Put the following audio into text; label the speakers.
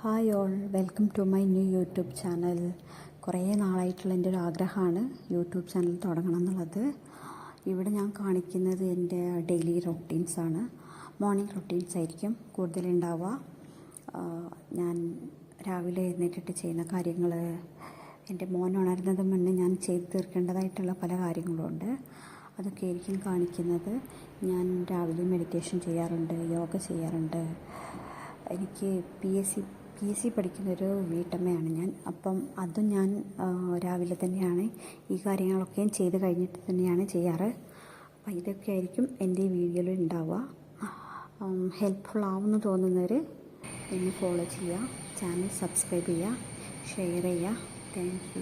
Speaker 1: Hi all, welcome to my new YouTube channel. കുറേ നാളായിട്ടുള്ള എൻ്റെ ഒരു ആഗ്രഹമാണ് യൂട്യൂബ് ചാനൽ തുടങ്ങണം എന്നുള്ളത്. ഇവിടെ ഞാൻ കാണിക്കുന്നത് എൻ്റെ ഡെയിലി റൊട്ടീൻസാണ്. മോർണിംഗ് റൊട്ടീൻസ് ആയിരിക്കും കൂടുതലുണ്ടാവുക. ഞാൻ രാവിലെ എഴുന്നേറ്റിട്ട് ചെയ്യുന്ന കാര്യങ്ങൾ, എൻ്റെ മോൻ ഉണരുന്നത് മുന്നേ ഞാൻ ചെയ്തു തീർക്കേണ്ടതായിട്ടുള്ള പല കാര്യങ്ങളുണ്ട്. അതൊക്കെ ആയിരിക്കും കാണിക്കുന്നത്. ഞാൻ രാവിലെ മെഡിറ്റേഷൻ ചെയ്യാറുണ്ട്, യോഗ ചെയ്യാറുണ്ട്. എനിക്ക് പി എസ് സി പഠിക്കുന്നൊരു വീട്ടമ്മയാണ് ഞാൻ. അപ്പം അതും ഞാൻ രാവിലെ തന്നെയാണ് ഈ കാര്യങ്ങളൊക്കെയും ചെയ്ത് കഴിഞ്ഞിട്ട് തന്നെയാണ് ചെയ്യാറ്. അപ്പം ഇതൊക്കെ ആയിരിക്കും എൻ്റെ ഈ വീഡിയോയിൽ ഉണ്ടാവുക. ഹെൽപ്ഫുൾ ആവുമെന്ന് തോന്നുന്നവർ എന്നെ ഫോളോ ചെയ്യുക, ചാനൽ സബ്സ്ക്രൈബ് ചെയ്യുക, ഷെയർ ചെയ്യുക. Thank you.